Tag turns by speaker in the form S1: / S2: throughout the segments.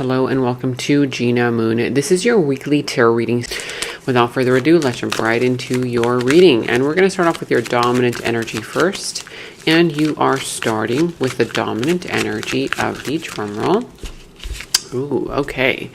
S1: Hello and welcome to Gena Moon. This is your weekly tarot reading. Without further ado, let's jump right into your reading. And we're going to start off with your dominant energy first. And you are starting with the dominant energy of the drum roll. Ooh, okay.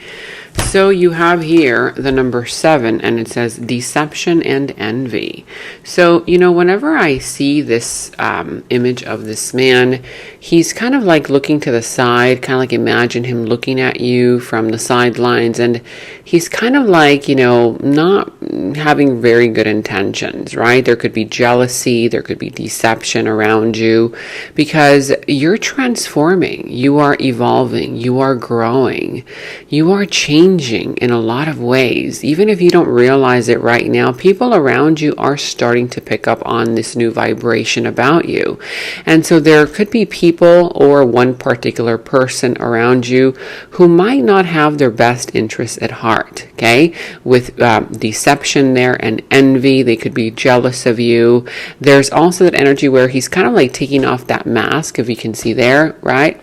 S1: So you have here the number 7, and it says deception and envy. So, whenever I see this image of this man, he's kind of like looking to the side, kind of like imagine him looking at you from the sidelines, and he's kind of like, not having very good intentions, right? There could be jealousy, there could be deception around you, because you're transforming, you are evolving, you are growing, you are changing in a lot of ways. Even if you don't realize it right now, people around you are starting to pick up on this new vibration about you. And so there could be people or one particular person around you who might not have their best interests at heart, okay? With deception there and envy, they could be jealous of you. There's also that energy where he's kind of like taking off that mask, if you can see there, right?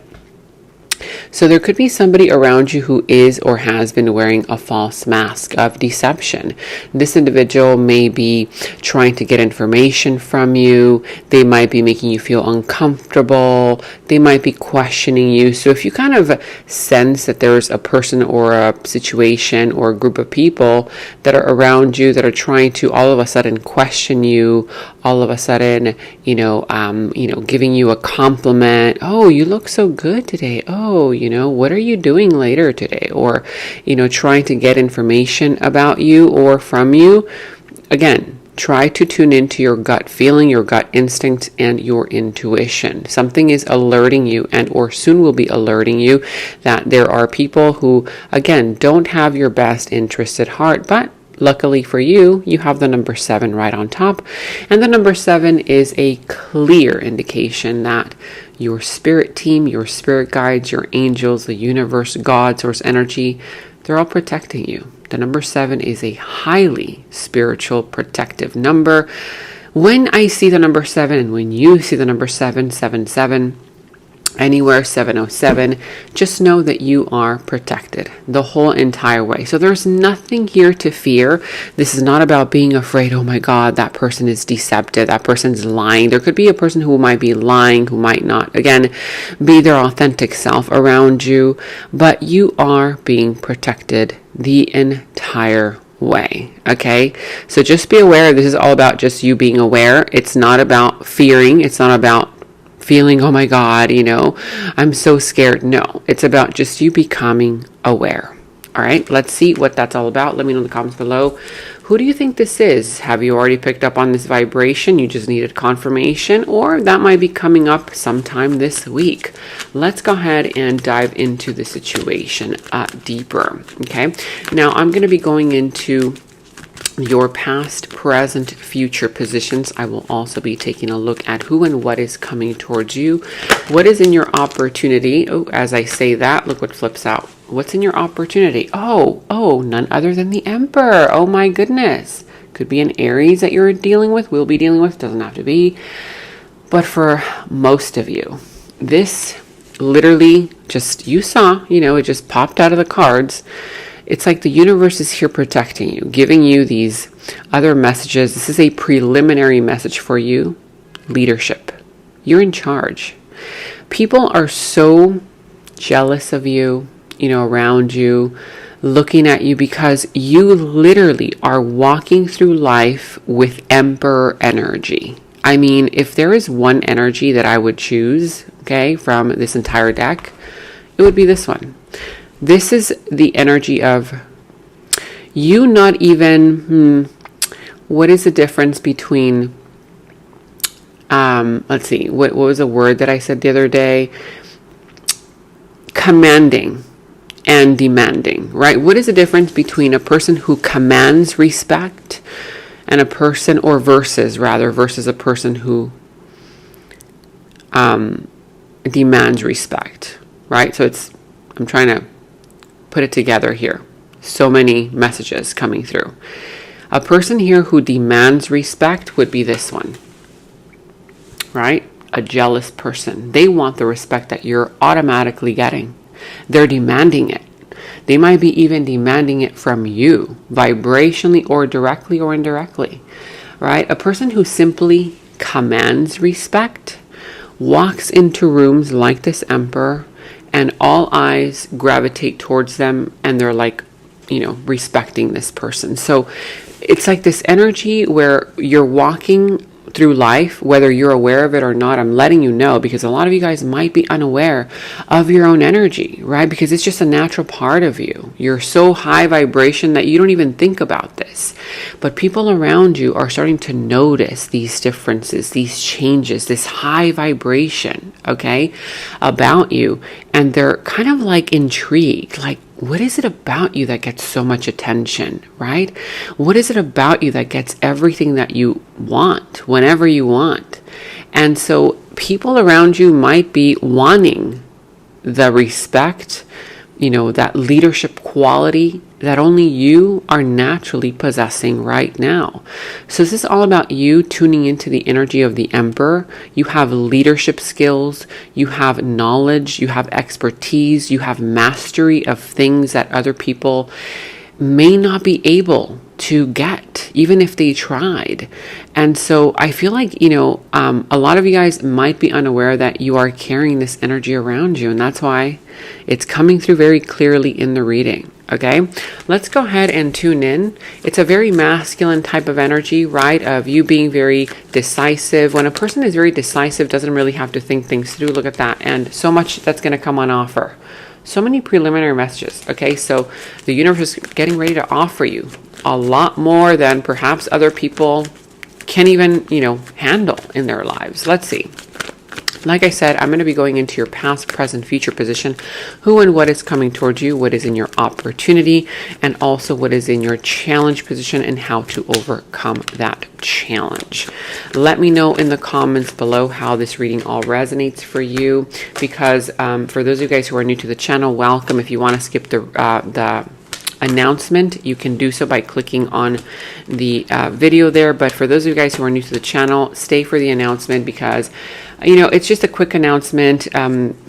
S1: So there could be somebody around you who is or has been wearing a false mask of deception. This individual may be trying to get information from you. They might be making you feel uncomfortable. They might be questioning you. So if you kind of sense that there's a person or a situation or a group of people that are around you that are trying to all of a sudden question you, all of a sudden, giving you a compliment. Oh, you look so good today. Oh, what are you doing later today? Or, trying to get information about you or from you. Again, try to tune into your gut feeling, your gut instinct, and your intuition. Something is alerting you and or soon will be alerting you that there are people who, again, don't have your best interests at heart, but luckily for you, you have the number 7 right on top. And the number 7 is a clear indication that your spirit team, your spirit guides, your angels, the universe, God, source energy, they're all protecting you. The number 7 is a highly spiritual protective number. When I see the number 7 and when you see the number 777, anywhere 707, just know that you are protected the whole entire way. So there's nothing here to fear. This is not about being afraid, oh my God, that person is deceptive, that person's lying. There could be a person who might be lying, who might not, again, be their authentic self around you, but you are being protected the entire way. Okay, so just be aware. This is all about just you being aware. It's not about fearing. It's not about feeling, oh my God, I'm so scared. No, it's about just you becoming aware. All right, let's see what that's all about. Let me know in the comments below. Who do you think this is? Have you already picked up on this vibration? You just needed confirmation, or that might be coming up sometime this week. Let's go ahead and dive into the situation deeper. Okay, now I'm going to be going into your past, present, future positions. I will also be taking a look at who and what is coming towards you. What is in your opportunity? Oh, as I say that, look what flips out. What's in your opportunity? Oh, none other than the Emperor. Oh my goodness. Could be an Aries that you're dealing with, will be dealing with, doesn't have to be. But for most of you, this literally just, you saw, it just popped out of the cards. It's like the universe is here protecting you, giving you these other messages. This is a preliminary message for you. Leadership. You're in charge. People are so jealous of you, around you, looking at you because you literally are walking through life with Emperor energy. I mean, if there is one energy that I would choose, okay, from this entire deck, it would be this one. This is the energy of you not even, what is the difference between, let's see, what was a word that I said the other day? Commanding and demanding, right? What is the difference between a person who commands respect and a person, or versus a person who demands respect, right? So I'm trying to put it together here. So many messages coming through. A person here who demands respect would be this one, right? A jealous person. They want the respect that you're automatically getting. They're demanding it. They might be even demanding it from you, vibrationally or directly or indirectly, right? A person who simply commands respect walks into rooms like this Emperor, and all eyes gravitate towards them, and they're like, respecting this person. So it's like this energy where you're walking through life, whether you're aware of it or not. I'm letting you know, because a lot of you guys might be unaware of your own energy, right? Because it's just a natural part of you. You're so high vibration that you don't even think about this. But people around you are starting to notice these differences, these changes, this high vibration, okay, about you. And they're kind of like intrigued, like, what is it about you that gets so much attention, right? What is it about you that gets everything that you want, whenever you want? And so people around you might be wanting the respect, that leadership quality that only you are naturally possessing right now. So this is all about you tuning into the energy of the Emperor. You have leadership skills, you have knowledge, you have expertise, you have mastery of things that other people may not be able to get, even if they tried. And so I feel like, a lot of you guys might be unaware that you are carrying this energy around you. And that's why it's coming through very clearly in the reading. Okay, let's go ahead and tune in. It's a very masculine type of energy, right? Of you being very decisive. When a person is very decisive, doesn't really have to think things through. Look at that. And so much that's going to come on offer. So many preliminary messages. Okay, so the universe is getting ready to offer you a lot more than perhaps other people can even, handle in their lives. Let's see. Like I said, I'm going to be going into your past, present, future position, who and what is coming towards you, what is in your opportunity, and also what is in your challenge position and how to overcome that challenge. Let me know in the comments below how this reading all resonates for you, because for those of you guys who are new to the channel, welcome. If you want to skip the announcement, you can do so by clicking on the video there. But for those of you guys who are new to the channel, stay for the announcement, because it's just a quick announcement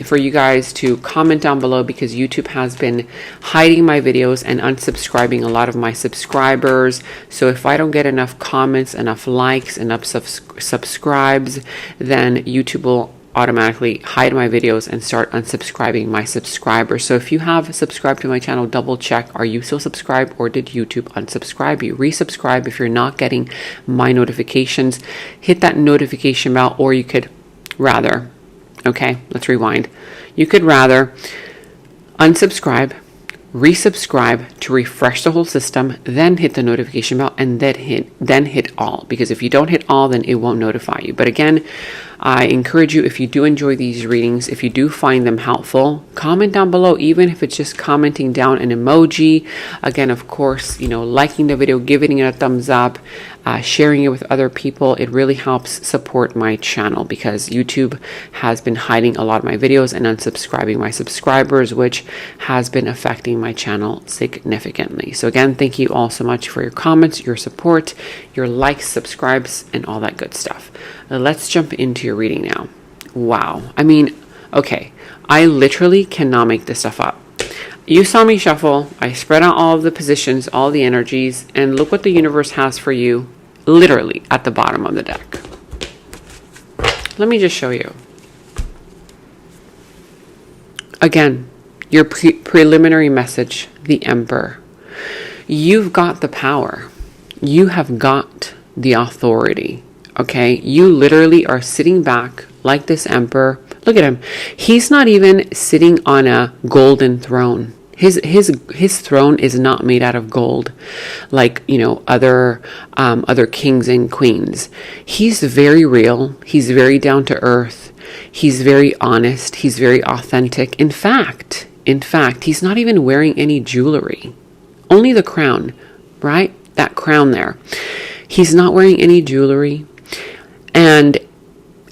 S1: for you guys to comment down below, because YouTube has been hiding my videos and unsubscribing a lot of my subscribers. So if I don't get enough comments, enough likes, enough subscribes, then YouTube will automatically hide my videos and start unsubscribing my subscribers. So if you have subscribed to my channel, double check, are you still subscribed, or did YouTube unsubscribe you? Resubscribe if you're not getting my notifications. Hit that notification bell, or you could rather, okay, let's rewind. You could rather unsubscribe, resubscribe to refresh the whole system, then hit the notification bell, and then hit all, because if you don't hit all, then it won't notify you. But again, I encourage you, if you do enjoy these readings, if you do find them helpful, comment down below, even if it's just commenting down an emoji. Again, of course, liking the video, giving it a thumbs up, sharing it with other people. It really helps support my channel, because YouTube has been hiding a lot of my videos and unsubscribing my subscribers, which has been affecting my channel significantly. So again, thank you all so much for your comments, your support, your likes, subscribes, and all that good stuff. Let's jump into your reading now. Wow. I mean, okay, I literally cannot make this stuff up. You saw me shuffle. I spread out all of the positions, all the energies, and look what the universe has for you, literally at the bottom of the deck. Let me just show you. Again, your preliminary message, the Emperor. You've got the power. You have got the authority. Okay, you literally are sitting back like this Emperor. Look at him. He's not even sitting on a golden throne. His throne is not made out of gold, like other kings and queens. He's very real. He's very down to earth. He's very honest. He's very authentic. In fact, he's not even wearing any jewelry. Only the crown, right? That crown there. He's not wearing any jewelry. And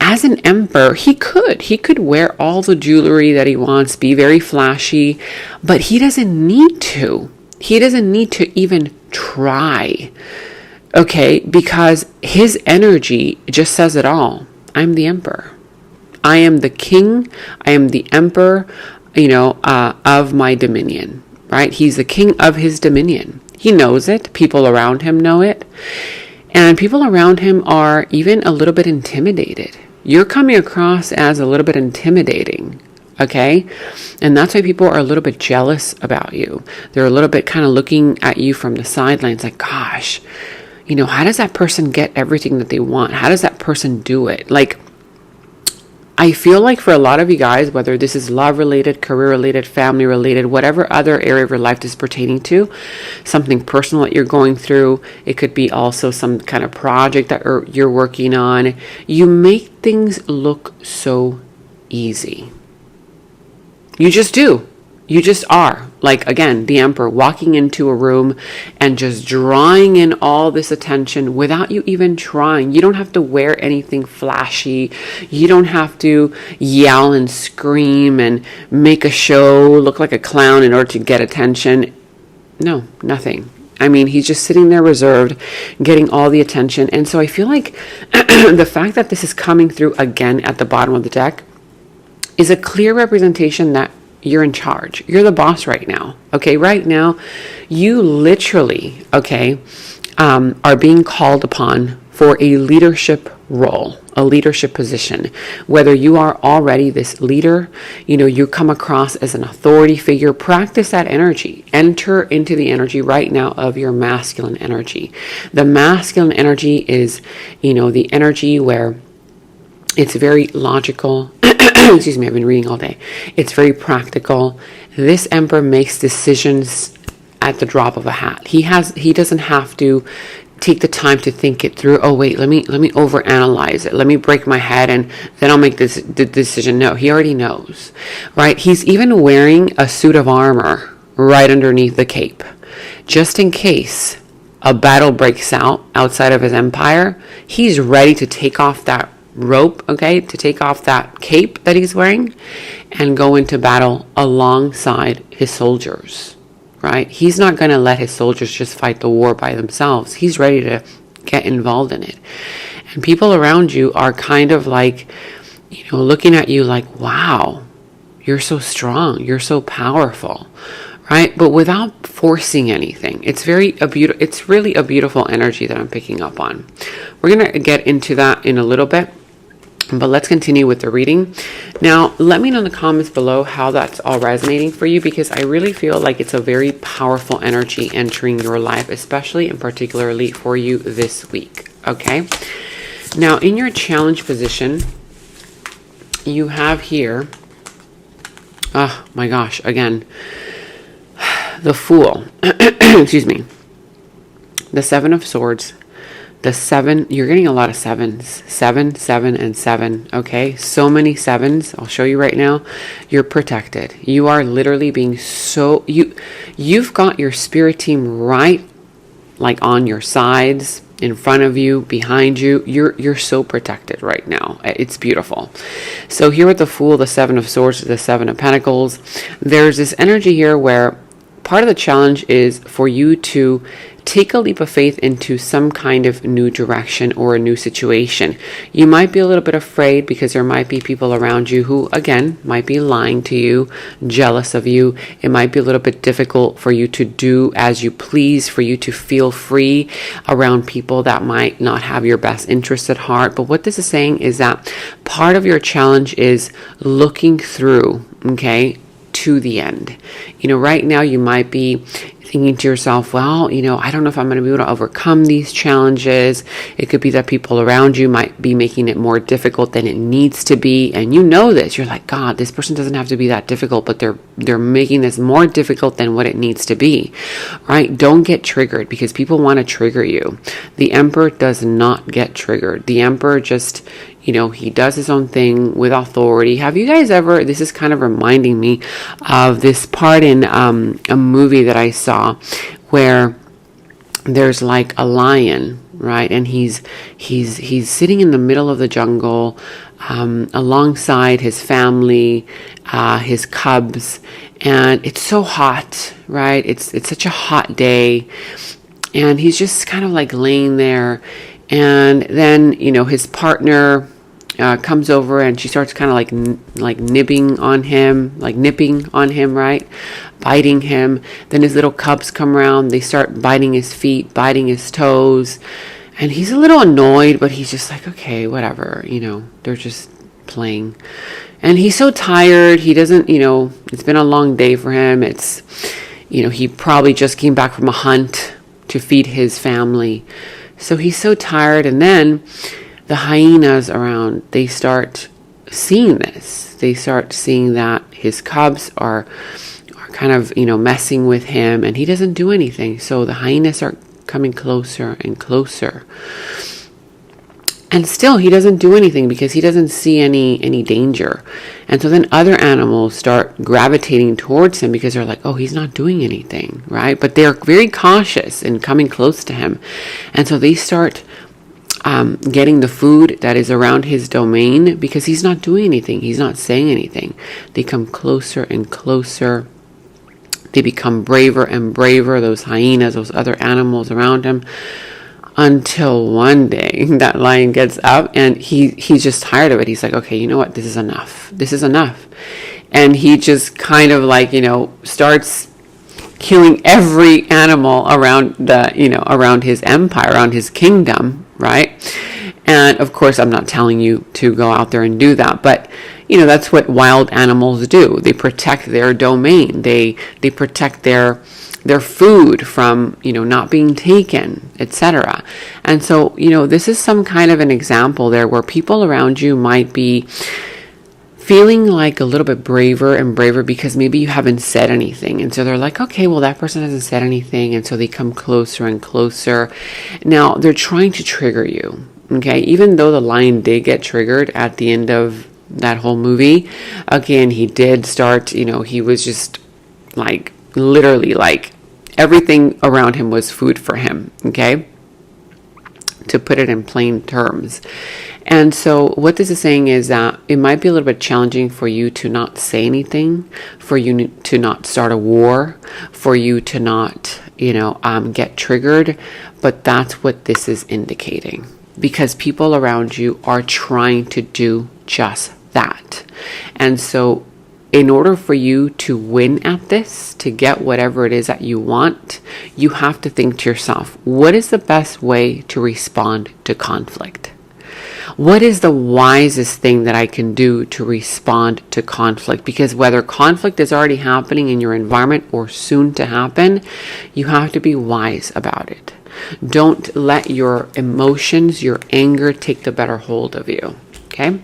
S1: as an emperor, he could wear all the jewelry that he wants, be very flashy, but he doesn't need to. He doesn't need to even try. Okay, because his energy just says it all. I'm the emperor. I am the king. I am the emperor, of my dominion. right? He's the king of his dominion. He knows it. People around him know it. And people around him are even a little bit intimidated. You're coming across as a little bit intimidating, okay? And that's why people are a little bit jealous about you. They're a little bit kind of looking at you from the sidelines like, gosh, you know, how does that person get everything that they want? How does that person do it? Like, I feel like for a lot of you guys, whether this is love related, career related, family related, whatever other area of your life this is pertaining to, something personal that you're going through, it could be also some kind of project that you're working on. You make things look so easy. You just do. You just are. Like, again, the Emperor walking into a room and just drawing in all this attention without you even trying. You don't have to wear anything flashy. You don't have to yell and scream and make a show, look like a clown in order to get attention. No, nothing. I mean, he's just sitting there reserved, getting all the attention. And so I feel like the fact that this is coming through again at the bottom of the deck is a clear representation that you're in charge. You're the boss right now. Okay, right now, you literally, okay, are being called upon for a leadership role, a leadership position. Whether you are already this leader, you know, you come across as an authority figure, practice that energy. Enter into the energy right now of your masculine energy. The masculine energy is, you know, the energy where it's very logical. Excuse me, I've been reading all day. It's very practical. This Emperor makes decisions at the drop of a hat. He doesn't have to take the time to think it through. Oh wait, let me overanalyze it. Let me break my head and then I'll make the decision. No, he already knows. Right? He's even wearing a suit of armor right underneath the cape. Just in case a battle breaks out outside of his empire, he's ready to take off that rope, okay, to take off that cape that he's wearing and go into battle alongside his soldiers, right? He's not going to let his soldiers just fight the war by themselves. He's ready to get involved in it. And people around you are kind of like, you know, looking at you like, wow, you're so strong, you're so powerful, right? But without forcing anything. It's really a beautiful energy that I'm picking up on. We're going to get into that in a little bit. But let's continue with the reading. Now, let me know in the comments below how that's all resonating for you, because I really feel like it's a very powerful energy entering your life, especially and particularly for you this week. Okay. Now, in your challenge position, you have here, oh my gosh, again, the Fool. Excuse me. The Seven of Swords. The 7, you're getting a lot of 7s. 7, 7, and 7. Okay, so many 7s. I'll show you right now. You're protected. You are literally being so, you've got your spirit team right, like on your sides, in front of you, behind you. You're so protected right now. It's beautiful. So here with the Fool, the 7 of Swords, the 7 of Pentacles, there's this energy here where part of the challenge is for you to take a leap of faith into some kind of new direction or a new situation. You might be a little bit afraid because there might be people around you who, again, might be lying to you, jealous of you. It might be a little bit difficult for you to do as you please, for you to feel free around people that might not have your best interests at heart. But what this is saying is that part of your challenge is looking through, okay, to the end. You know, right now you might be thinking to yourself, well, you know, I don't know if I'm going to be able to overcome these challenges. It could be that people around you might be making it more difficult than it needs to be. And you know this. You're like, God, this person doesn't have to be that difficult, but they're making this more difficult than what it needs to be. Right? Don't get triggered because people want to trigger you. The Emperor does not get triggered. The Emperor just, you know, he does his own thing with authority. Have you guys ever, this is kind of reminding me of this part in a movie that I saw where there's like a lion, right? And he's sitting in the middle of the jungle alongside his family, his cubs, and it's so hot, right? It's such a hot day, and he's just kind of like laying there. And then, you know, his partner comes over and she starts kind of like nipping on him, right? biting him. Then his little cubs come around. They start biting his feet, biting his toes. And he's a little annoyed, but he's just like, okay, whatever. They're just playing. And he's so tired. He doesn't, it's been a long day for him. It's, he probably just came back from a hunt to feed his family. So he's so tired. And then the hyenas around, they start seeing this. They start seeing that his cubs are kind of, messing with him, and he doesn't do anything. So the hyenas are coming closer and closer. And still he doesn't do anything because he doesn't see any danger. And so then other animals start gravitating towards him because they're like, oh, he's not doing anything, right? But they're very cautious in coming close to him. And so they start getting the food that is around his domain because he's not doing anything. He's not saying anything. They come closer and closer. They become braver and braver, those hyenas, those other animals around him, until one day that lion gets up and he's just tired of it. He's like, okay, you know what? This is enough. This is enough. And he just kind of like, starts killing every animal around around his empire, around his kingdom, right? And of course, I'm not telling you to go out there and do that, but that's what wild animals do. They protect their domain. They protect their food from, not being taken, etc. And so, this is some kind of an example there where people around you might be feeling like a little bit braver and braver because maybe you haven't said anything. And so they're like, okay, well, that person hasn't said anything. And so they come closer and closer. Now they're trying to trigger you. Okay. Even though the lion did get triggered at the end of that whole movie, again, he did start, he was just like, literally like everything around him was food for him. Okay. To put it in plain terms. And so what this is saying is that it might be a little bit challenging for you to not say anything, for you to not start a war, for you to not, get triggered. But that's what this is indicating, because people around you are trying to do just that. And so in order for you to win at this, to get whatever it is that you want, you have to think to yourself, what is the best way to respond to conflict? What is the wisest thing that I can do to respond to conflict? Because whether conflict is already happening in your environment or soon to happen, you have to be wise about it. Don't let your emotions, your anger take the better hold of you. Okay.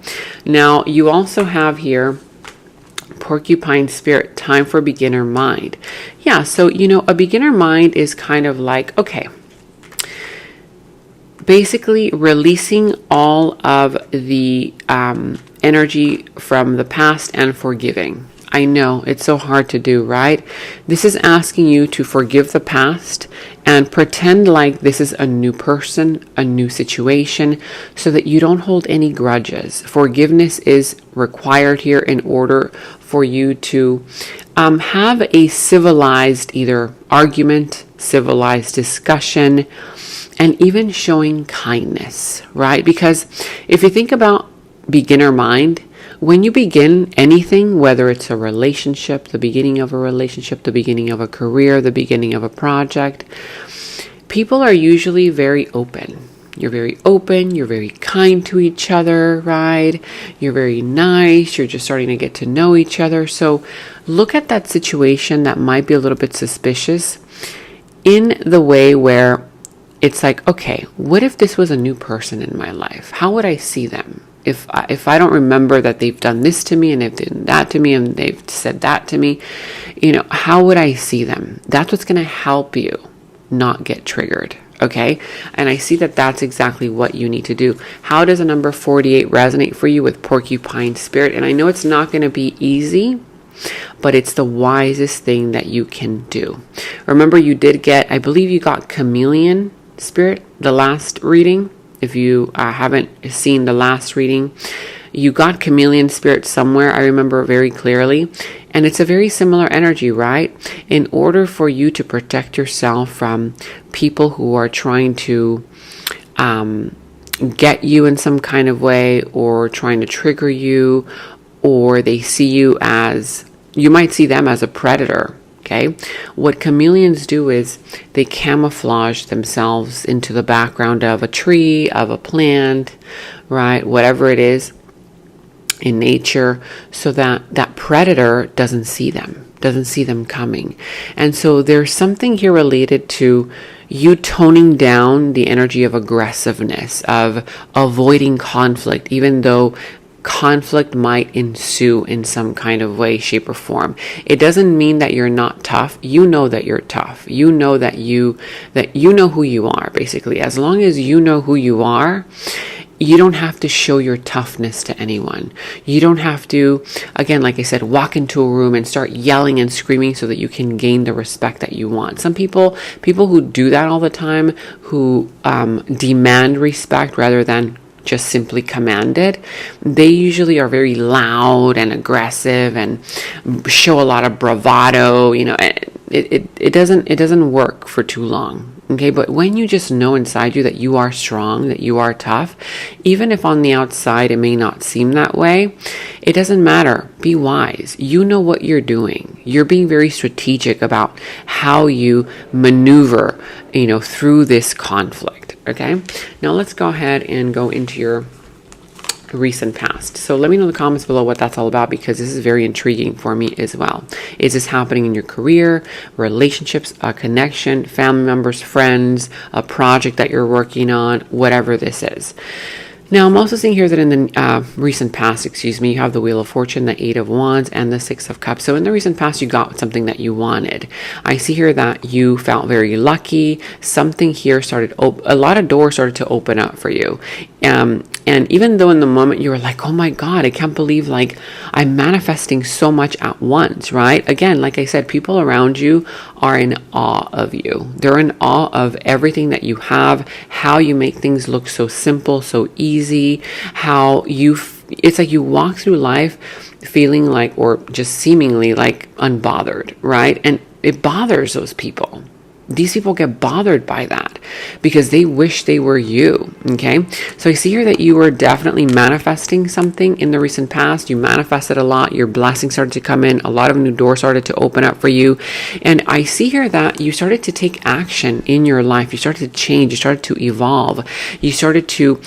S1: Now you also have here porcupine spirit, time for beginner mind. Yeah. So, a beginner mind is kind of like, okay, basically releasing all of the energy from the past and forgiving. I know it's so hard to do, right? This is asking you to forgive the past and pretend like this is a new person, a new situation, so that you don't hold any grudges. Forgiveness is required here in order for you to have a civilized either argument, civilized discussion, and even showing kindness, right? Because if you think about beginner mind, when you begin anything, whether it's a relationship, the beginning of a relationship, the beginning of a career, the beginning of a project, people are usually very open. You're very open, you're very kind to each other, right? You're very nice, you're just starting to get to know each other. So look at that situation that might be a little bit suspicious in the way where it's like, okay, what if this was a new person in my life? How would I see them? If I don't remember that they've done this to me and they've done that to me and they've said that to me, how would I see them? That's what's going to help you not get triggered. Okay. And I see that that's exactly what you need to do. How does a number 48 resonate for you with porcupine spirit? And I know it's not going to be easy, but it's the wisest thing that you can do. Remember, you did get, I believe you got chameleon spirit, the last reading. If you haven't seen the last reading, you got chameleon spirit somewhere. I remember very clearly. And it's a very similar energy, right? In order for you to protect yourself from people who are trying to get you in some kind of way, or trying to trigger you, or they see you as, you might see them as a predator. Okay, what chameleons do is they camouflage themselves into the background of a tree, of a plant, right? Whatever it is in nature, so that that predator doesn't see them coming. And so there's something here related to you toning down the energy of aggressiveness, of avoiding conflict, even though conflict might ensue in some kind of way, shape, or form. It doesn't mean that you're not tough. You know that you're tough. You know that you know who you are, basically. As long as you know who you are, you don't have to show your toughness to anyone. You don't have to, again, like I said, walk into a room and start yelling and screaming so that you can gain the respect that you want. Some people who do that all the time, who demand respect rather than just simply commanded, they usually are very loud and aggressive and show a lot of bravado. You know, it doesn't work for too long. Okay, but when you just know inside you that you are strong, that you are tough, even if on the outside it may not seem that way, it doesn't matter. Be wise. You know what you're doing. You're being very strategic about how you maneuver, through this conflict. Okay, now let's go ahead and go into your recent past. So let me know in the comments below what that's all about, because this is very intriguing for me as well. Is this happening in your career, relationships, a connection, family members, friends, a project that you're working on, whatever this is? Now, I'm also seeing here that in the recent past, you have the Wheel of Fortune, the Eight of Wands, and the Six of Cups. So in the recent past, you got something that you wanted. I see here that you felt very lucky. Something here a lot of doors started to open up for you. And even though in the moment you were like, oh my God, I can't believe I'm manifesting so much at once, right? Again, like I said, people around you are in awe of you. They're in awe of everything that you have, how you make things look so simple, so easy, it's like you walk through life feeling like, or just seemingly like, unbothered, right? And it bothers those people. These people get bothered by that because they wish they were you, okay? So I see here that you were definitely manifesting something in the recent past. You manifested a lot. Your blessings started to come in. A lot of new doors started to open up for you. And I see here that you started to take action in your life. You started to change. You started to evolve. You started to,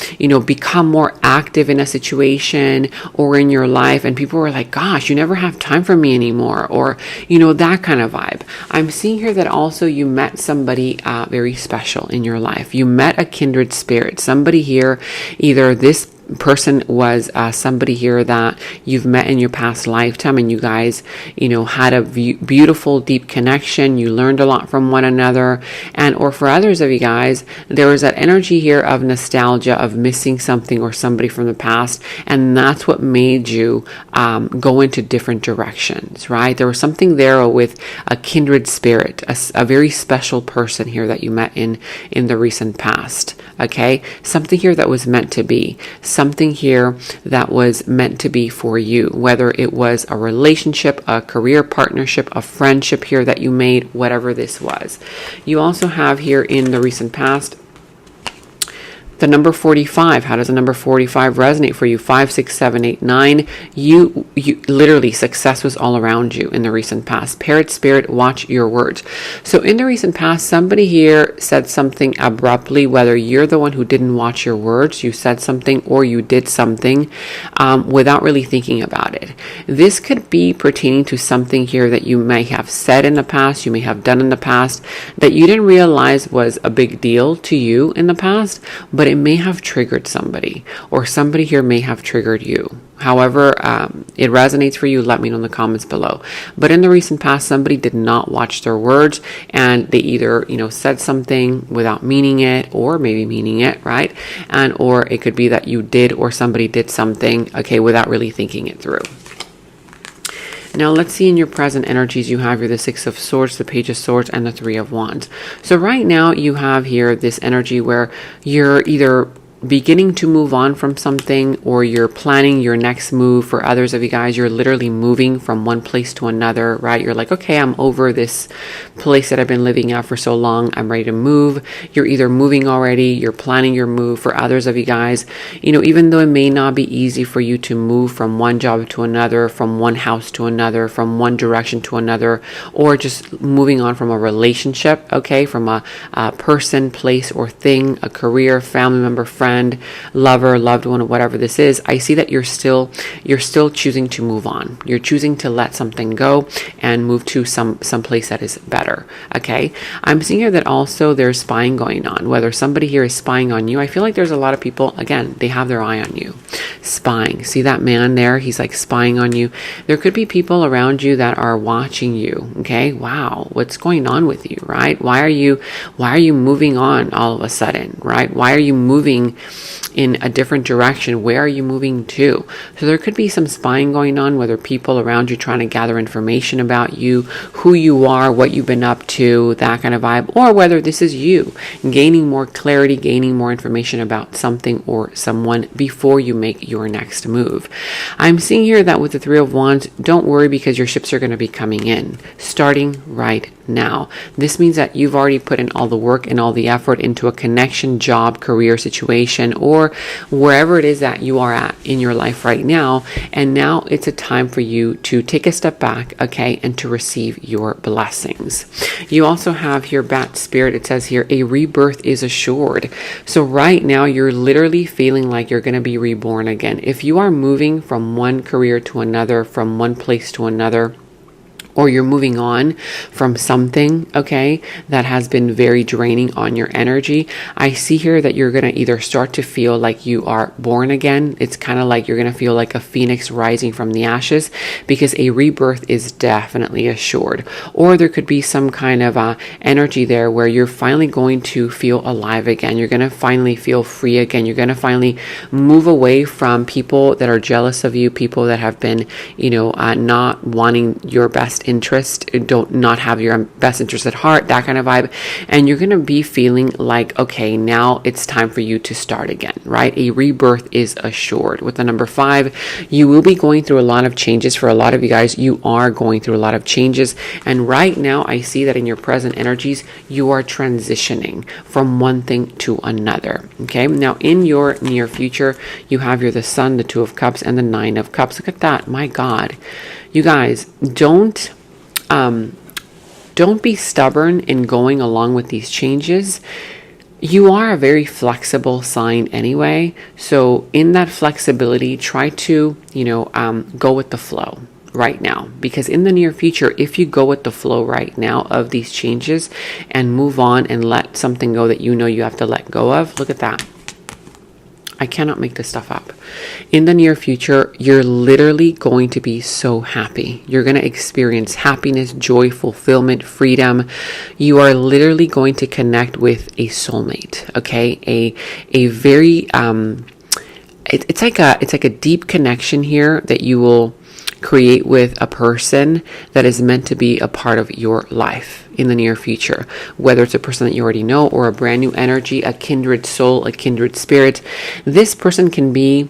S1: become more active in a situation or in your life. And people were like, gosh, you never have time for me anymore. Or, that kind of vibe. I'm seeing here that also you met somebody very special in your life. You met a kindred spirit. Somebody here, either this person was somebody here that you've met in your past lifetime, and you guys, had a beautiful, deep connection. You learned a lot from one another. And or for others of you guys, there was that energy here of nostalgia, of missing something or somebody from the past, and that's what made you go into different directions, right? There was something there with a kindred spirit, a very special person here that you met in the recent past. Okay, something here that was meant to be, something here that was meant to be for you, whether it was a relationship, a career partnership, a friendship here that you made, whatever this was. You also have here in the recent past the number 45. How does the number 45 resonate for you? 5, 6, 7, 8, 9. You literally, success was all around you in the recent past. Parrot spirit, watch your words. So in the recent past, somebody here said something abruptly, whether you're the one who didn't watch your words, you said something, or you did something without really thinking about it. This could be pertaining to something here that you may have said in the past, you may have done in the past, that you didn't realize was a big deal to you in the past, but it may have triggered somebody, or somebody here may have triggered you. However it resonates for you, let me know in the comments below. But in the recent past, somebody did not watch their words, and they either said something without meaning it, or maybe meaning it, right? And or it could be that you did, or somebody did something, okay, without really thinking it through. Now let's see in your present energies. You have here the Six of Swords, the Page of Swords, and the Three of Wands. So right now you have here this energy where you're either beginning to move on from something, or you're planning your next move. For others of you guys, you're literally moving from one place to another, right? You're like, okay, I'm over this place that I've been living at for so long. I'm ready to move. You're either moving already, you're planning your move. For others of you guys, you know, even though it may not be easy for you to move from one job to another, from one house to another, from one direction to another, or just moving on from a relationship, okay, from a person, place, or thing, a career, family member, friend, lover, loved one, whatever this is, I see that you're still choosing to move on. You're choosing to let something go and move to some place that is better. Okay. I'm seeing here that also there's spying going on. Whether somebody here is spying on you, I feel like there's a lot of people, again, they have their eye on you. Spying. See that man there? He's like spying on you. There could be people around you that are watching you. Okay. Wow. What's going on with you, right? Why are you moving on all of a sudden, right? Why are you moving in a different direction? Where are you moving to? So there could be some spying going on, whether people around you trying to gather information about you, who you are, what you've been up to, that kind of vibe, or whether this is you gaining more clarity, gaining more information about something or someone before you make your next move. I'm seeing here that with the Three of Wands, don't worry, because your ships are going to be coming in starting right now. This means that you've already put in all the work and all the effort into a connection, job, career situation, or wherever it is that you are at in your life right now. And now it's a time for you to take a step back, okay, and to receive your blessings. You also have here Bat Spirit. It says here, a rebirth is assured. So right now you're literally feeling like you're going to be reborn again. If you are moving from one career to another, from one place to another, or you're moving on from something, okay, that has been very draining on your energy, I see here that you're going to either start to feel like you are born again. It's kind of like you're going to feel like a phoenix rising from the ashes, because a rebirth is definitely assured. Or there could be some kind of energy there where you're finally going to feel alive again. You're going to finally feel free again. You're going to finally move away from people that are jealous of you, people that have been, not wanting your best interest, don't not have your best interest at heart, that kind of vibe. And you're going to be feeling like, okay, now it's time for you to start again, right? A rebirth is assured. With the number 5, you will be going through a lot of changes. For a lot of you guys, you are going through a lot of changes. And right now I see that in your present energies, you are transitioning from one thing to another. Okay. Now in your near future, you have the Sun, the Two of Cups, and the Nine of Cups. Look at that. My God. You guys, don't be stubborn in going along with these changes. You are a very flexible sign anyway. So in that flexibility, try to, go with the flow right now, because in the near future, if you go with the flow right now of these changes and move on and let something go that you have to let go of, look at that. I cannot make this stuff up. In the near future, you're literally going to be so happy. You're going to experience happiness, joy, fulfillment, freedom. You are literally going to connect with a soulmate, okay? A very it's like a deep connection here that you will create with a person that is meant to be a part of your life in the near future, whether it's a person that you already know or a brand new energy, a kindred soul, a kindred spirit. This person can be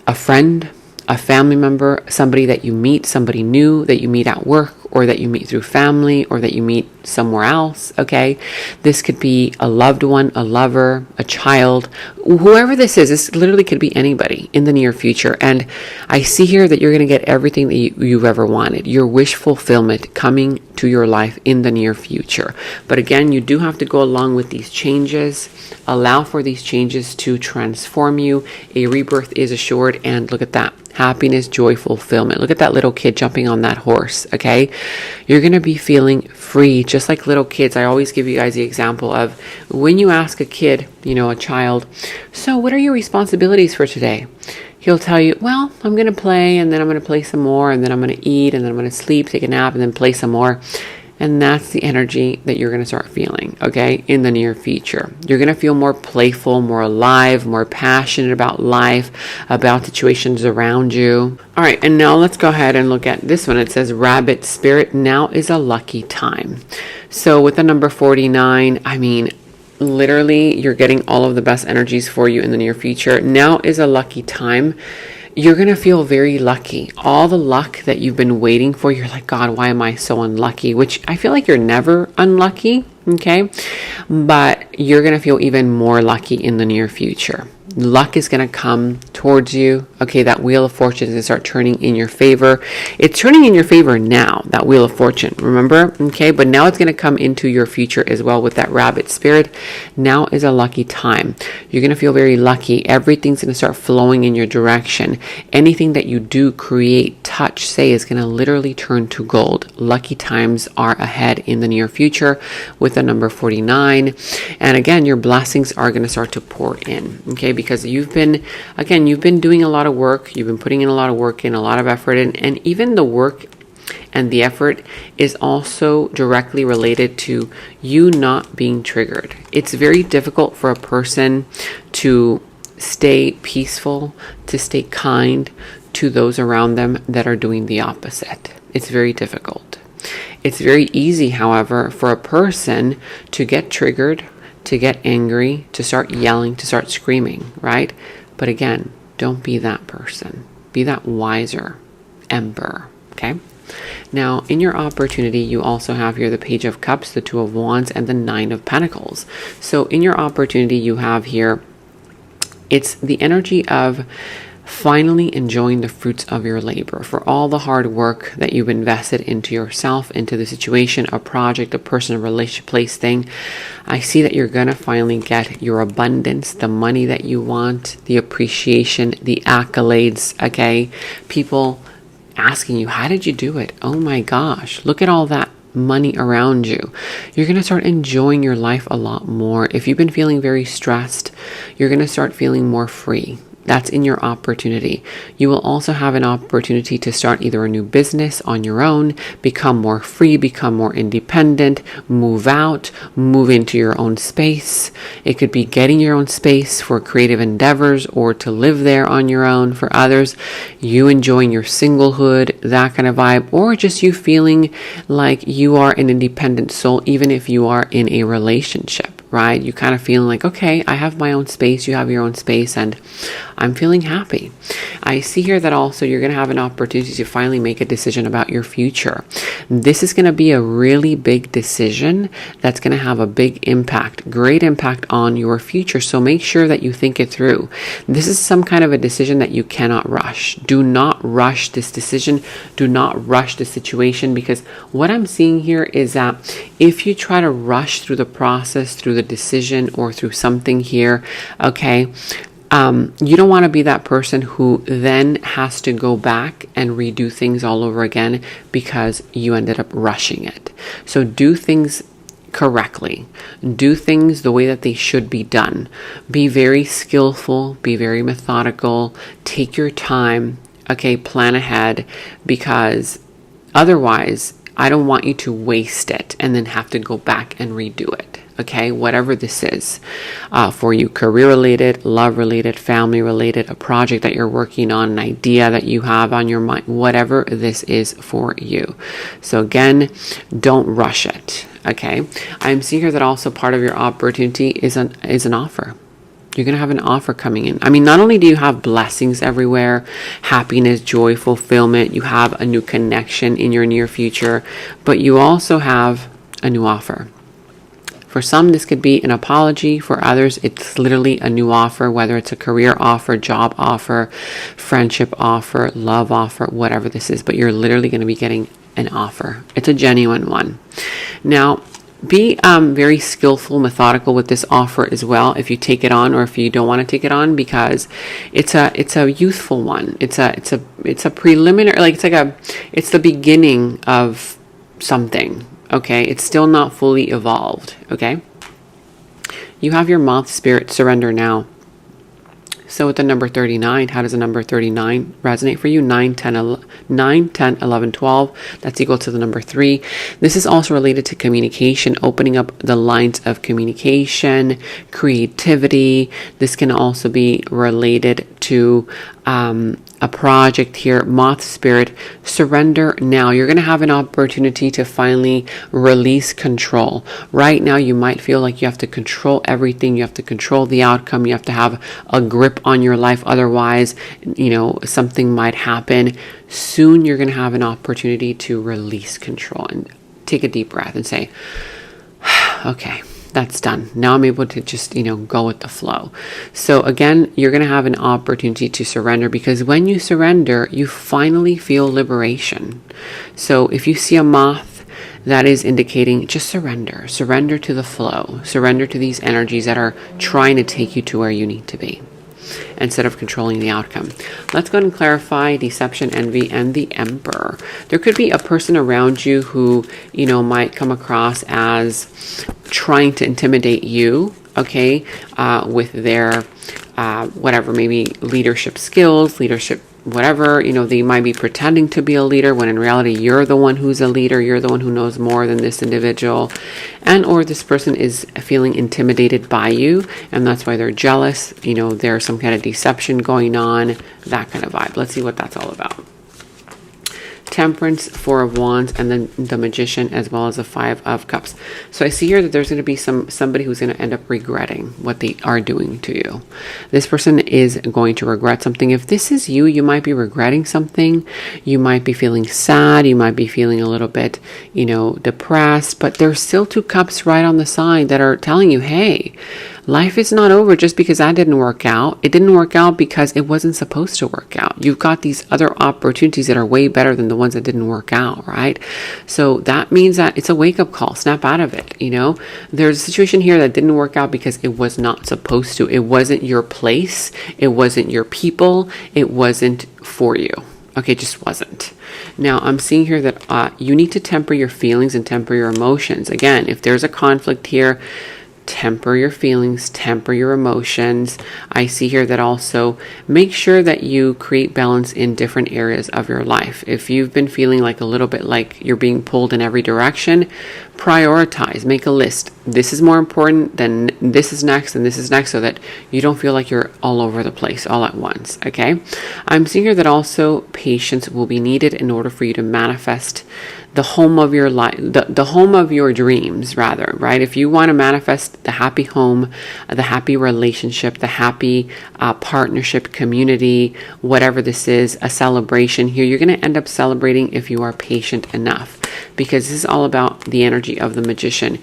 S1: a friend, a family member, somebody that you meet, somebody new that you meet at work, or that you meet through family, or that you meet somewhere else, okay? This could be a loved one, a lover, a child, whoever this is. This literally could be anybody in the near future. And I see here that you're going to get everything that you've ever wanted. Your wish fulfillment coming to your life in the near future. But again, you do have to go along with these changes. Allow for these changes to transform you. A rebirth is assured. And look at that. Happiness, joy, fulfillment. Look at that little kid jumping on that horse, okay? You're going to be feeling free, just like little kids. I always give you guys the example of when you ask a kid, a child, so what are your responsibilities for today? He'll tell you, well, I'm going to play, and then I'm going to play some more, and then I'm going to eat, and then I'm going to sleep, take a nap, and then play some more. And that's the energy that you're going to start feeling, okay, in the near future. You're going to feel more playful, more alive, more passionate about life, about situations around you. All right, and now let's go ahead and look at this one. It says, Rabbit Spirit, now is a lucky time. So with the number 49, literally, you're getting all of the best energies for you in the near future. Now is a lucky time. You're going to feel very lucky. All the luck that you've been waiting for, you're like, God, why am I so unlucky? Which I feel like you're never unlucky, okay? But you're going to feel even more lucky in the near future. Luck is going to come towards you. Okay, that wheel of fortune is going to start turning in your favor. It's turning in your favor now, that wheel of fortune, remember? Okay, but now it's going to come into your future as well with that rabbit spirit. Now is a lucky time. You're going to feel very lucky. Everything's going to start flowing in your direction. Anything that you do, create, touch, say is going to literally turn to gold. Lucky times are ahead in the near future with the number 49. And again, your blessings are going to start to pour in, okay? Because you've been doing a lot of work. You've been putting in a lot of work, in a lot of effort, and even the work and the effort is also directly related to you not being triggered. It's very difficult for a person to stay peaceful, to stay kind to those around them that are doing the opposite. It's very difficult. It's very easy, however, for a person to get triggered, to get angry, to start yelling, to start screaming, right? But again, don't be that person. Be that wiser emperor, okay? Now, in your opportunity, you also have here the Page of Cups, the Two of Wands, and the Nine of Pentacles. So in your opportunity, you have here, it's the energy of finally enjoying the fruits of your labor for all the hard work that you've invested into yourself, into the situation, a project, a person, a relationship, place, thing. I see that you're going to finally get your abundance, the money that you want, the appreciation, the accolades, okay? People asking you, how did you do it? Oh my gosh, look at all that money around you. You're going to start enjoying your life a lot more. If you've been feeling very stressed, you're going to start feeling more free. That's in your opportunity. You will also have an opportunity to start either a new business on your own, become more free, become more independent, move out, move into your own space. It could be getting your own space for creative endeavors or to live there on your own. For others, you enjoying your singlehood, that kind of vibe, or just you feeling like you are an independent soul, even if you are in a relationship, right? You kind of feeling like, okay, I have my own space, you have your own space, and I'm feeling happy. I see here that also you're going to have an opportunity to finally make a decision about your future. This is going to be a really big decision that's going to have a big impact, great impact on your future. So make sure that you think it through. This is some kind of a decision that you cannot rush. Do not rush this decision. Do not rush the situation, because what I'm seeing here is that if you try to rush through the process, through the decision, or through something here, okay, you don't want to be that person who then has to go back and redo things all over again because you ended up rushing it. So do things correctly. Do things the way that they should be done. Be very skillful, be very methodical, take your time, okay, plan ahead, because otherwise I don't want you to waste it and then have to go back and redo it. Okay, whatever this is for you, career related, love related, family related, a project that you're working on, an idea that you have on your mind, whatever this is for you. So again, don't rush it. Okay, I'm seeing here that also part of your opportunity is an offer. You're going to have an offer coming in. I mean, not only do you have blessings everywhere, happiness, joy, fulfillment, you have a new connection in your near future, but you also have a new offer. For some, this could be an apology. For others, it's literally a new offer, whether it's a career offer, job offer, friendship offer, love offer, whatever this is. But you're literally going to be getting an offer. It's a genuine one. Now, be very skillful, methodical with this offer as well, if you take it on or if you don't want to take it on, because it's a youthful one. It's a preliminary, like it's the beginning of something. Okay, it's still not fully evolved, okay? You have your Moth spirit, surrender now. So with the number 39, how does the number 39 resonate for you? 9, 10, 11, 12. That's equal to the number 3. This is also related to communication, opening up the lines of communication, creativity. This can also be related to a project here. Moth spirit, surrender now. You're going to have an opportunity to finally release control. Right now, you might feel like you have to control everything. You have to control the outcome. You have to have a grip on your life. Otherwise, something might happen. Soon, you're going to have an opportunity to release control and take a deep breath and say, okay, that's done. Now I'm able to just, go with the flow. So again, you're going to have an opportunity to surrender, because when you surrender, you finally feel liberation. So if you see a moth, that is indicating just surrender. Surrender to the flow. Surrender to these energies that are trying to take you to where you need to be, instead of controlling the outcome. Let's go ahead and clarify deception, envy, and the Emperor. There could be a person around you who, might come across as trying to intimidate you, okay, with their, whatever, maybe leadership skills, leadership whatever, they might be pretending to be a leader when in reality you're the one who's a leader, you're the one who knows more than this individual, and or this person is feeling intimidated by you, and that's why they're jealous. There's some kind of deception going on, that kind of vibe. Let's see what that's all about. Temperance, Four of Wands, and then the Magician, as well as the Five of Cups. So I see here that there's going to be somebody who's going to end up regretting what they are doing to you. This person is going to regret something. If this is you, you might be regretting something. You might be feeling sad. You might be feeling a little bit, depressed. But there's still two cups right on the side that are telling you, hey, life is not over just because that didn't work out. It didn't work out because it wasn't supposed to work out. You've got these other opportunities that are way better than the ones that didn't work out, right? So that means that it's a wake-up call. Snap out of it, There's a situation here that didn't work out because it was not supposed to. It wasn't your place. It wasn't your people. It wasn't for you. Okay, it just wasn't. Now, I'm seeing here that you need to temper your feelings and temper your emotions. Again, if there's a conflict here, temper your feelings, temper your emotions. I see here that also make sure that you create balance in different areas of your life. If you've been feeling like a little bit like you're being pulled in every direction, prioritize, make a list. This is more important, then this is next, and this is next, so that you don't feel like you're all over the place all at once, okay? I'm seeing here that also patience will be needed in order for you to manifest the home of your life, the home of your dreams, rather, right? If you want to manifest the happy home, the happy relationship, the happy partnership, community, whatever this is, a celebration here, you're going to end up celebrating if you are patient enough, because this is all about the energy of the Magician.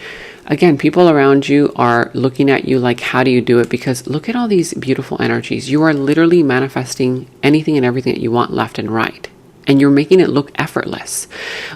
S1: Again, people around you are looking at you like, how do you do it? Because look at all these beautiful energies. You are literally manifesting anything and everything that you want left and right. And you're making it look effortless.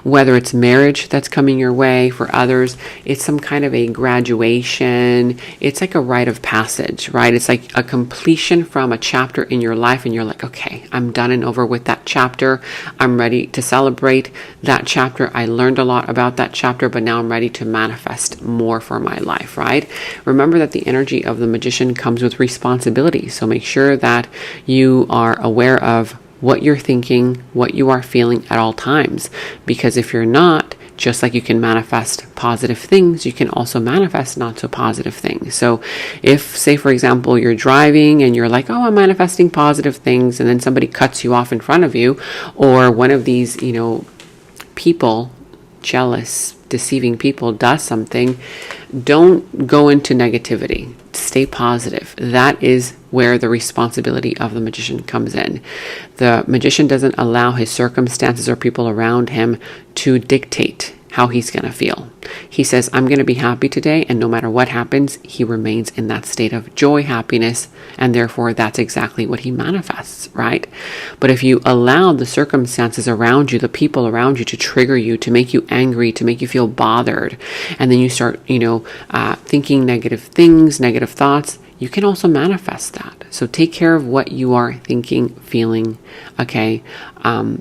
S1: Whether it's marriage that's coming your way, for others, it's some kind of a graduation. It's like a rite of passage, right? It's like a completion from a chapter in your life, and you're like, okay, I'm done and over with that chapter. I'm ready to celebrate that chapter. I learned a lot about that chapter, but now I'm ready to manifest more for my life, right? Remember that the energy of the Magician comes with responsibility. So make sure that you are aware of what you're thinking, what you are feeling at all times. Because if you're not, just like you can manifest positive things, you can also manifest not so positive things. So if, say, for example, you're driving and you're like, oh, I'm manifesting positive things, and then somebody cuts you off in front of you, or one of these, people, jealous, deceiving people does something, don't go into negativity. Stay positive. That is where the responsibility of the Magician comes in. The Magician doesn't allow his circumstances or people around him to dictate how he's going to feel. He says, I'm going to be happy today, and no matter what happens, he remains in that state of joy, happiness, and therefore that's exactly what he manifests, right? But if you allow the circumstances around you, the people around you, to trigger you, to make you angry, to make you feel bothered, and then you start, thinking negative things, negative thoughts, you can also manifest that. So take care of what you are thinking, feeling, okay?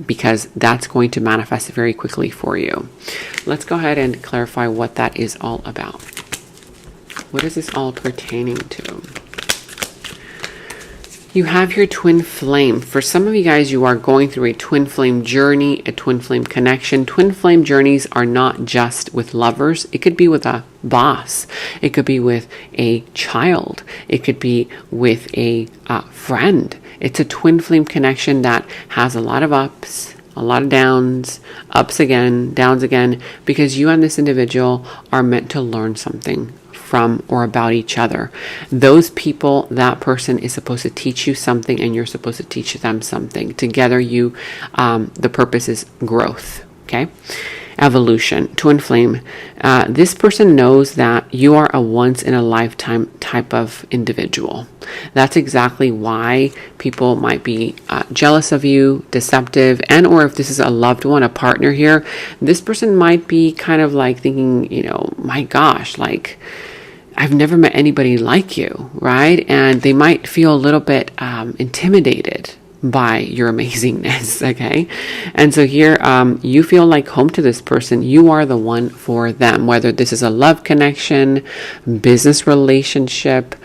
S1: Because that's going to manifest very quickly for you. Let's go ahead and clarify what that is all about. What is this all pertaining to? You have your twin flame. For some of you guys, you are going through a twin flame journey, a twin flame connection. Twin flame journeys are not just with lovers. It could be with a boss. It could be with a child. It could be with a friend. It's a twin flame connection that has a lot of ups, a lot of downs, ups again, downs again, because you and this individual are meant to learn something from or about each other. Those people, that person is supposed to teach you something and you're supposed to teach them something. Together you, the purpose is growth, okay? Evolution, twin flame. This person knows that you are a once in a lifetime type of individual. That's exactly why people might be jealous of you, deceptive, and or if this is a loved one, a partner here, this person might be kind of like thinking, you know, my gosh, like, I've never met anybody like you, right? And they might feel a little bit intimidated by your amazingness, okay? And so here, you feel like home to this person. You are the one for them, whether this is a love connection, business relationship,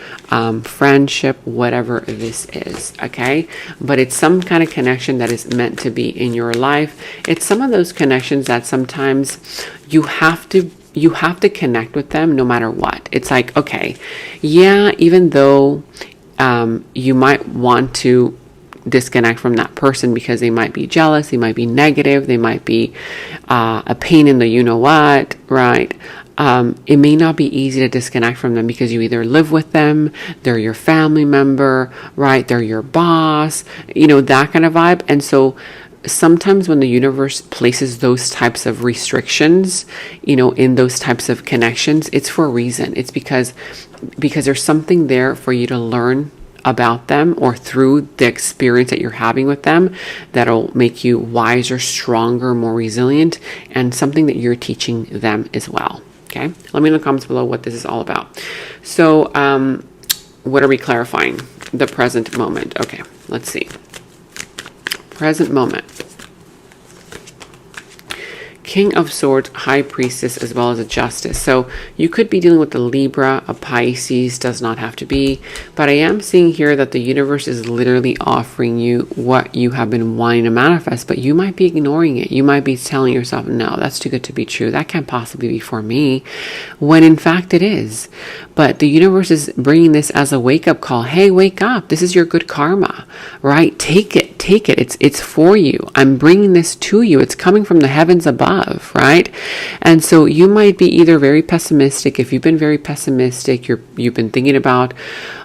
S1: friendship, whatever this is, okay? But it's some kind of connection that is meant to be in your life. It's some of those connections that sometimes you have to connect with them no matter what. It's like, okay, yeah, even though you might want to disconnect from that person because they might be jealous, they might be negative, they might be a pain in the you-know-what, right? It may not be easy to disconnect from them because you either live with them, they're your family member, right? They're your boss, you know, that kind of vibe. And so sometimes when the universe places those types of restrictions, you know, in those types of connections, it's for a reason. It's because there's something there for you to learn about them, or through the experience that you're having with them, that'll make you wiser, stronger, more resilient, and something that you're teaching them as well. Okay, let me know in the comments below what this is all about. So what are we clarifying? The present moment. Okay, let's see. Present moment. King of Swords, High Priestess, as well as a Justice. So you could be dealing with the Libra, a Pisces, does not have to be. But I am seeing here that the universe is literally offering you what you have been wanting to manifest, but you might be ignoring it. You might be telling yourself, no, that's too good to be true. That can't possibly be for me, when in fact it is. But the universe is bringing this as a wake-up call. Hey, wake up. This is your good karma, right? Take it. It's for you. I'm bringing this to you. It's coming from the heavens above, right? And so you might be either very pessimistic. If you've been very pessimistic, you've been thinking about,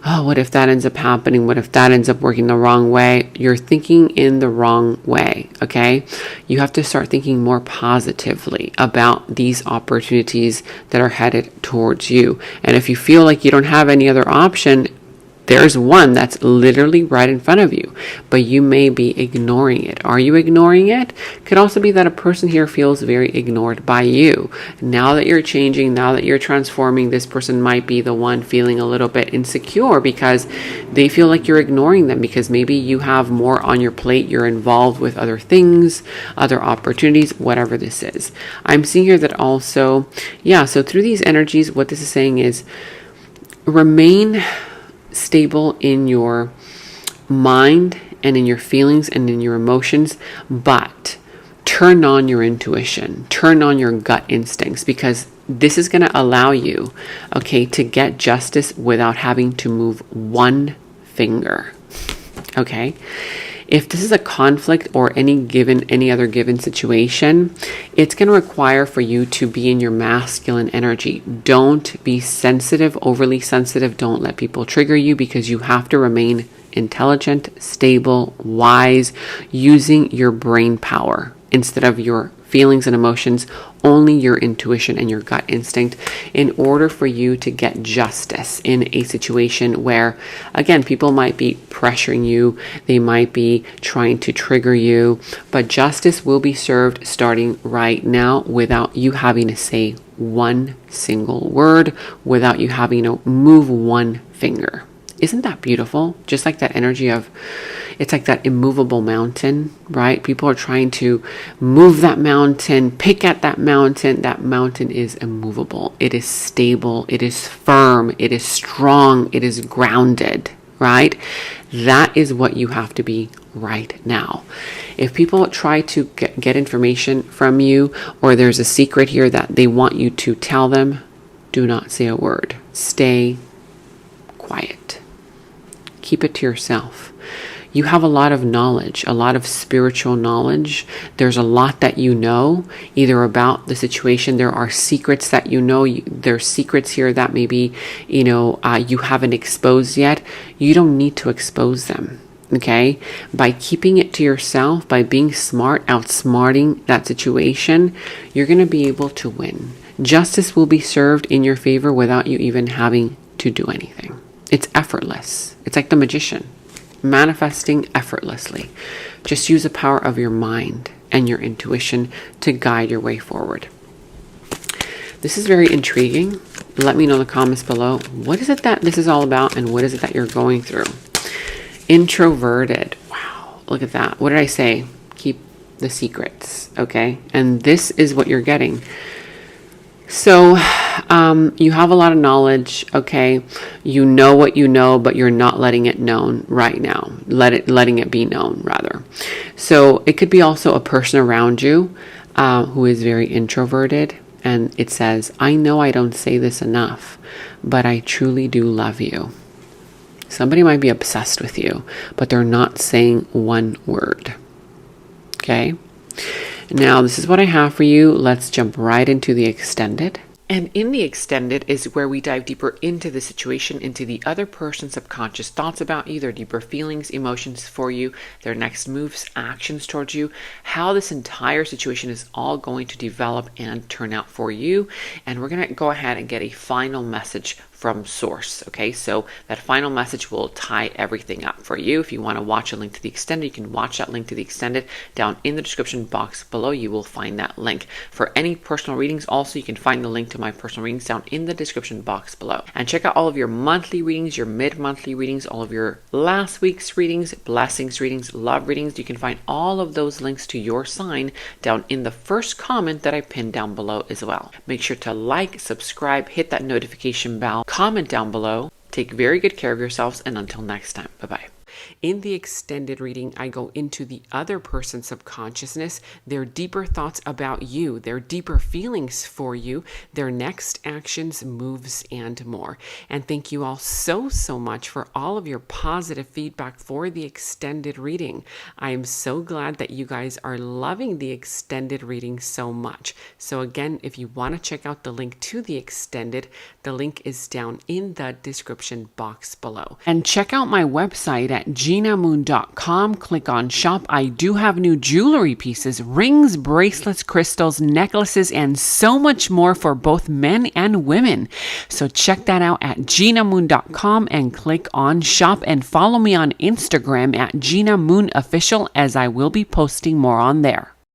S1: oh, what if that ends up happening? What if that ends up working the wrong way? You're thinking in the wrong way, okay? You have to start thinking more positively about these opportunities that are headed towards you. And if you feel like you don't have any other option, there's one that's literally right in front of you, but you may be ignoring it. Are you ignoring it? Could also be that a person here feels very ignored by you. Now that you're changing, now that you're transforming, this person might be the one feeling a little bit insecure because they feel like you're ignoring them, because maybe you have more on your plate. You're involved with other things, other opportunities, whatever this is. I'm seeing here that also, yeah, so through these energies, what this is saying is remain stable in your mind and in your feelings and in your emotions, but turn on your intuition, turn on your gut instincts, because this is going to allow you, okay, to get justice without having to move one finger. Okay, if this is a conflict or any other given situation, it's going to require for you to be in your masculine energy. Don't be sensitive, overly sensitive. Don't let people trigger you, because you have to remain intelligent, stable, wise, using your brain power instead of your feelings and emotions, only your intuition and your gut instinct, in order for you to get justice in a situation where, again, people might be pressuring you, they might be trying to trigger you, but justice will be served starting right now without you having to say one single word, without you having to move one finger. Isn't that beautiful? Just like that energy of, it's like that immovable mountain, right? People are trying to move that mountain, pick at that mountain. That mountain is immovable. It is stable. It is firm. It is strong. It is grounded, right? That is what you have to be right now. If people try to get information from you, or there's a secret here that they want you to tell them, do not say a word. Stay quiet. Keep it to yourself. You have a lot of knowledge, a lot of spiritual knowledge. There's a lot that you know, either about the situation. There are secrets that you know. There's secrets here that maybe, you haven't exposed yet. You don't need to expose them, okay? By keeping it to yourself, by being smart, outsmarting that situation, you're going to be able to win. Justice will be served in your favor without you even having to do anything. It's effortless. It's like the magician. Manifesting effortlessly. Just use the power of your mind and your intuition to guide your way forward. This is very intriguing. Let me know in the comments below. What is it that this is all about, and what is it that you're going through? Introverted. Wow, look at that. What did I say? Keep the secrets, okay? And this is what you're getting. So, you have a lot of knowledge, okay? You know what you know, but you're not letting it known right now. Letting it be known, rather. So it could be also a person around you who is very introverted, and it says, I know I don't say this enough, but I truly do love you. Somebody might be obsessed with you, but they're not saying one word, okay? Now, this is what I have for you. Let's jump right into the extended. And in the extended is where we dive deeper into the situation, into the other person's subconscious thoughts about you, their deeper feelings, emotions for you, their next moves, actions towards you, how this entire situation is all going to develop and turn out for you. And we're going to go ahead and get a final message from source. Okay, so that final message will tie everything up for you. If you want to watch a link to the extended, you can watch that link to the extended down in the description box below. You will find that link. For any personal readings, also you can find the link to my personal readings down in the description box below. And check out all of your monthly readings, your mid-monthly readings, all of your last week's readings, blessings readings, love readings. You can find all of those links to your sign down in the first comment that I pinned down below as well. Make sure to like, subscribe, hit that notification bell, comment down below. Take very good care of yourselves, and until next time, bye-bye. In the extended reading, I go into the other person's subconsciousness, their deeper thoughts about you, their deeper feelings for you, their next actions, moves, and more. And thank you all so much for all of your positive feedback for the extended reading. I am so glad that you guys are loving the extended reading so much. So again, if you want to check out the link to the extended, the link is down in the description box below. And check out my website at genamoon.com. Click on shop. I do have new jewelry pieces, rings, bracelets, crystals, necklaces, and so much more for both men and women. So check that out at genamoon.com and click on shop, and follow me on Instagram at Gena Moon Official, as I will be posting more on there.